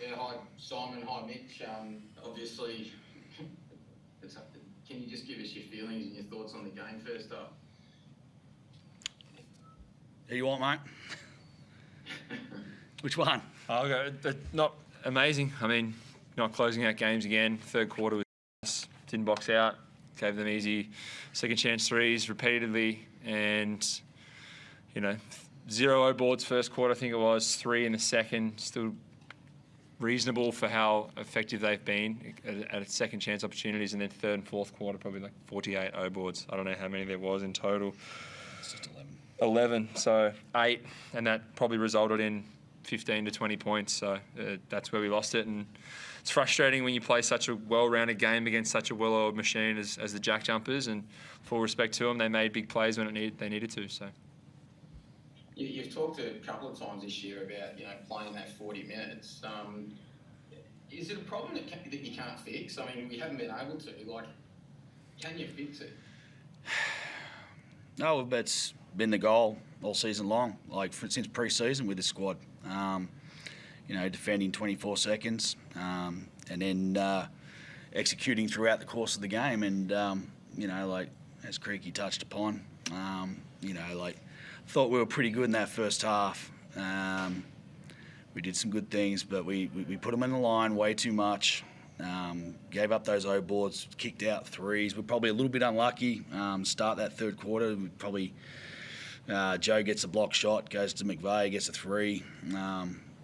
Yeah, hi Simon, hi Mitch. Obviously, can you just give us your feelings and your thoughts on the game first up? Who you want, mate? Which one? I'll go. Not amazing. I mean, not closing out games again. Third quarter was didn't box out. Gave them easy second chance threes repeatedly, and 0 boards first quarter. I think it was 3 in the second. Still reasonable for how effective they've been at second chance opportunities, and then third and fourth quarter probably like 48 boards. I don't know how many there was in total. It's just 11, so 8, and that probably resulted in 15 to 20 points. So that's where we lost it, and it's frustrating when you play such a well-rounded game against such a well-oiled machine as the JackJumpers. And full respect to them, they made big plays when they needed to. So you've talked a couple of times this year about playing that 40 minutes. Is it a problem that you can't fix? I mean, we haven't been able to. Can you fix it? No, that's been the goal all season long, since pre-season with the squad. Defending 24 seconds and then executing throughout the course of the game. And, as Creaky touched upon, thought we were pretty good in that first half. We did some good things, but we put them in the line way too much. Gave up those boards, kicked out threes. We're probably a little bit unlucky. Start that third quarter, we probably Joe gets a block shot, goes to McVeigh, gets a 3.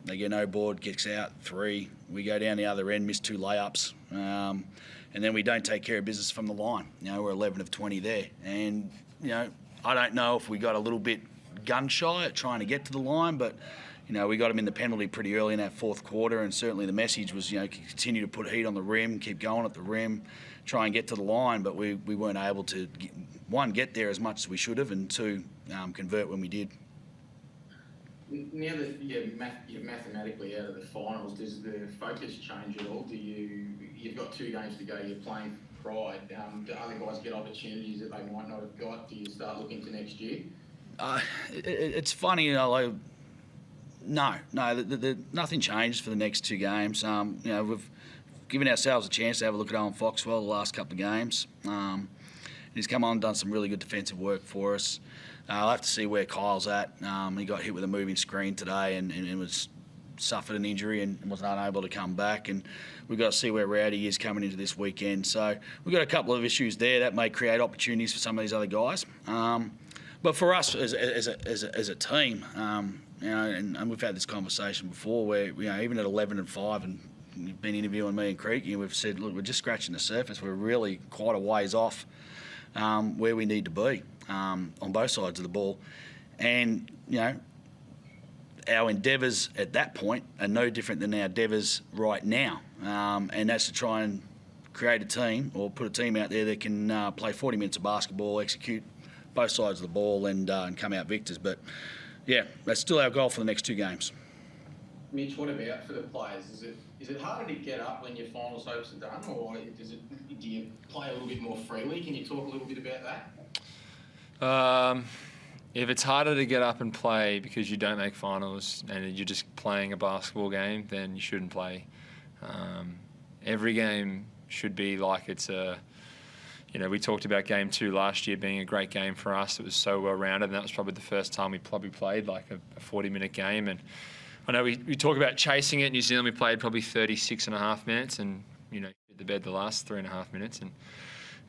They get no board, kicks out 3. We go down the other end, miss 2 layups, and then we don't take care of business from the line. We're 11 of 20 there, and I don't know if we got a little bit gun shy at trying to get to the line, but we got them in the penalty pretty early in that fourth quarter, and certainly the message was, continue to put heat on the rim, keep going at the rim, try and get to the line, but we weren't able to, one, get there as much as we should have, and 2, convert when we did. Now that you're mathematically out of the finals, does the focus change at all? You've got 2 games to go, you're playing for pride. Do other guys get opportunities that they might not have got? Do you start looking to next year? It's funny, No, nothing changed for the next 2 games. We've given ourselves a chance to have a look at Owen Foxwell the last couple of games. He's come on and done some really good defensive work for us. I'll have to see where Kyle's at. He got hit with a moving screen today and was suffered an injury and was unable to come back. And we've got to see where Rowdy is coming into this weekend. So we've got a couple of issues there that may create opportunities for some of these other guys. But for us as a team, and we've had this conversation before where, even at 11 and 5, and you've been interviewing me and Creaky, we've said, look, we're just scratching the surface. We're really quite a ways off where we need to be on both sides of the ball. And, our endeavours at that point are no different than our endeavours right now. And that's to try and create a team or put a team out there that can play 40 minutes of basketball, execute both sides of the ball and come out victors. But, yeah, that's still our goal for the next 2 games. Mitch, what about for the players? Is it harder to get up when your finals hopes are done, or do you play a little bit more freely? Can you talk a little bit about that? If it's harder to get up and play because you don't make finals and you're just playing a basketball game, then you shouldn't play. Every game should be like it's a... we talked about Game 2 last year being a great game for us. It was so well-rounded, and that was probably the first time we probably played like a 40-minute game. And I know we talk about chasing it. New Zealand, we played probably 36.5 minutes and, hit the bed the last 3.5 minutes. And,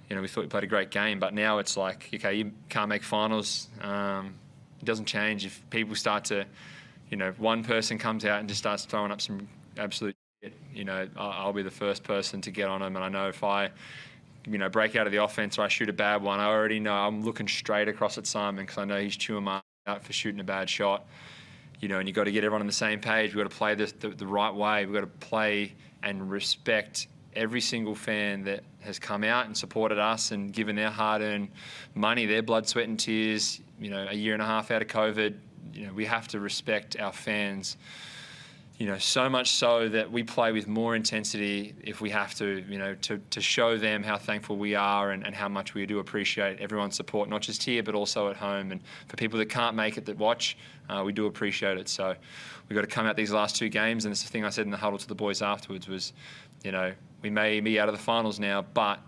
we thought we played a great game. But now it's like, okay, you can't make finals. It doesn't change if people start to, one person comes out and just starts throwing up some absolute shit. I'll be the first person to get on them. And I know if I... break out of the offense or I shoot a bad one, I already know I'm looking straight across at Simon because I know he's chewing my out for shooting a bad shot. And you've got to get everyone on the same page. We've got to play the right way. We've got to play and respect every single fan that has come out and supported us and given their hard-earned money, their blood, sweat and tears, a year and a half out of COVID. We have to respect our fans so much so that we play with more intensity if we have to, to show them how thankful we are and how much we do appreciate everyone's support, not just here, but also at home. And for people that can't make it that watch, we do appreciate it. So we've got to come out these last 2 games. And it's the thing I said in the huddle to the boys afterwards was, we may be out of the finals now, but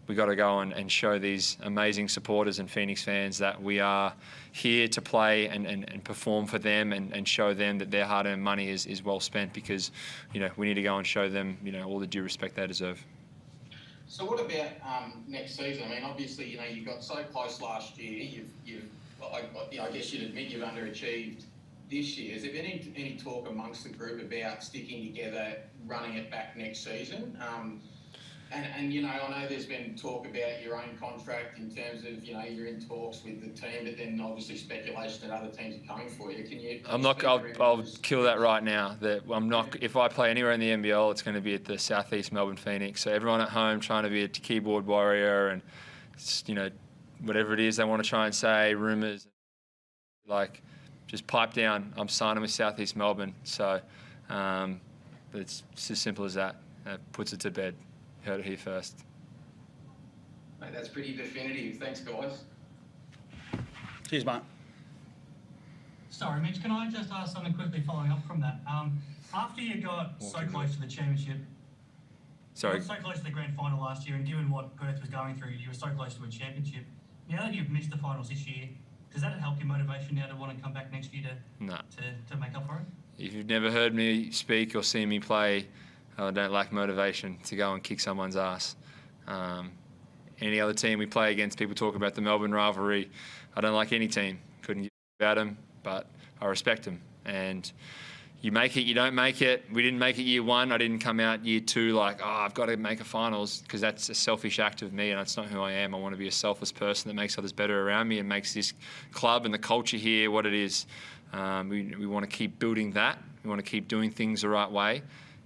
we got to go and show these amazing supporters and Phoenix fans that we are here to play and perform for them and show them that their hard-earned money is well spent, because we need to go and show them all the due respect they deserve. So what about next season? I mean, obviously, you got so close last year. I guess you'd admit you've underachieved this year. Has there been any talk amongst the group about sticking together, running it back next season? And I know there's been talk about your own contract in terms of, you're in talks with the team, but then obviously speculation that other teams are coming for you. Can you? I'll kill that right now. That I'm not. If I play anywhere in the NBL, it's going to be at the Southeast Melbourne Phoenix. So everyone at home trying to be a keyboard warrior and, whatever it is they want to try and say, rumours, just pipe down. I'm signing with Southeast Melbourne. So it's as simple as that. Puts it to bed. Heard it here first. Mate, that's pretty definitive. Thanks, guys. Cheers, mate. Sorry, Mitch, can I just ask something quickly following up from that? After you got so close to the championship, you got so close to the grand final last year, and given what Perth was going through, you were so close to a championship. Now that you've missed the finals this year, does that help your motivation now to want to come back next year to make up for it? If you've never heard me speak or seen me play, I don't lack motivation to go and kick someone's ass. Any other team we play against, people talk about the Melbourne rivalry. I don't like any team. Couldn't give about them, but I respect them. And you make it, you don't make it. We didn't make it year 1. I didn't come out year 2 like, I've got to make a finals, because that's a selfish act of me, and that's not who I am. I want to be a selfless person that makes others better around me and makes this club and the culture here what it is. We want to keep building that. We want to keep doing things the right way.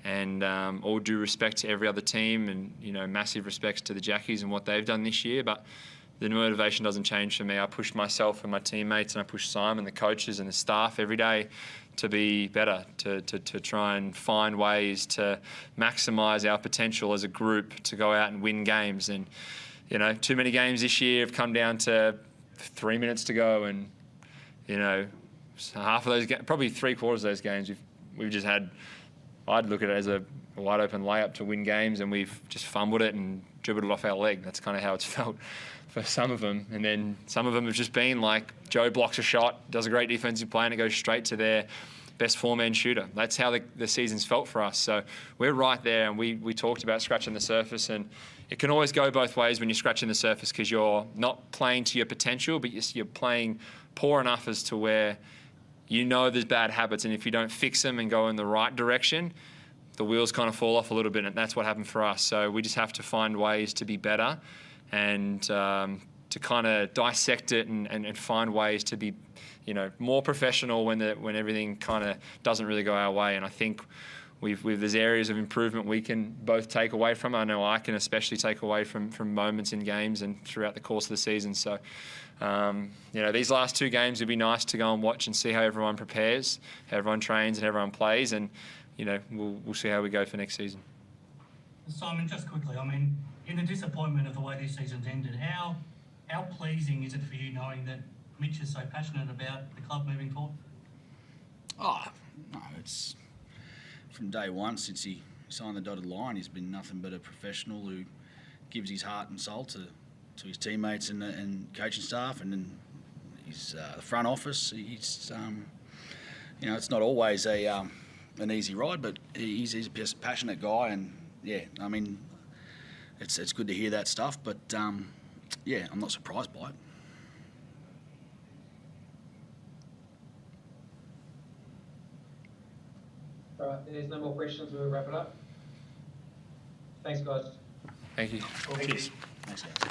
And all due respect to every other team, and massive respects to the Jackies and what they've done this year. But the motivation doesn't change for me. I push myself and my teammates, and I push Simon, the coaches, and the staff every day to be better, to try and find ways to maximise our potential as a group to go out and win games. And too many games this year have come down to 3 minutes to go, and half of those, probably 3/4 of those games, we've just had. I'd look at it as a wide open layup to win games, and we've just fumbled it and dribbled it off our leg. That's kind of how it's felt for some of them. And then some of them have just been like, Joe blocks a shot, does a great defensive play, and it goes straight to their best 4-man shooter. That's how the season's felt for us. So we're right there, and we talked about scratching the surface, and it can always go both ways when you're scratching the surface, because you're not playing to your potential, but you're playing poor enough as to where there's bad habits, and if you don't fix them and go in the right direction, the wheels kind of fall off a little bit, and that's what happened for us. So we just have to find ways to be better and to kind of dissect it and find ways to be, more professional when everything kind of doesn't really go our way. And I think there's areas of improvement we can both take away from. I know I can especially take away from moments in games and throughout the course of the season. So, these last 2 games would be nice to go and watch and see how everyone prepares, how everyone trains and everyone plays, and we'll see how we go for next season. Simon, just quickly, I mean, in the disappointment of the way this season's ended, how pleasing is it for you knowing that Mitch is so passionate about the club moving forward? Oh, no, it's from day one since he signed the dotted line. He's been nothing but a professional who gives his heart and soul to his teammates and coaching staff, and then his front office. He's, it's not always an easy ride, but he's a passionate guy, and I mean, it's good to hear that stuff. But I'm not surprised by it. All right, there's no more questions. We'll wrap it up. Thanks, guys. Thank you. Cheers. Thanks, guys.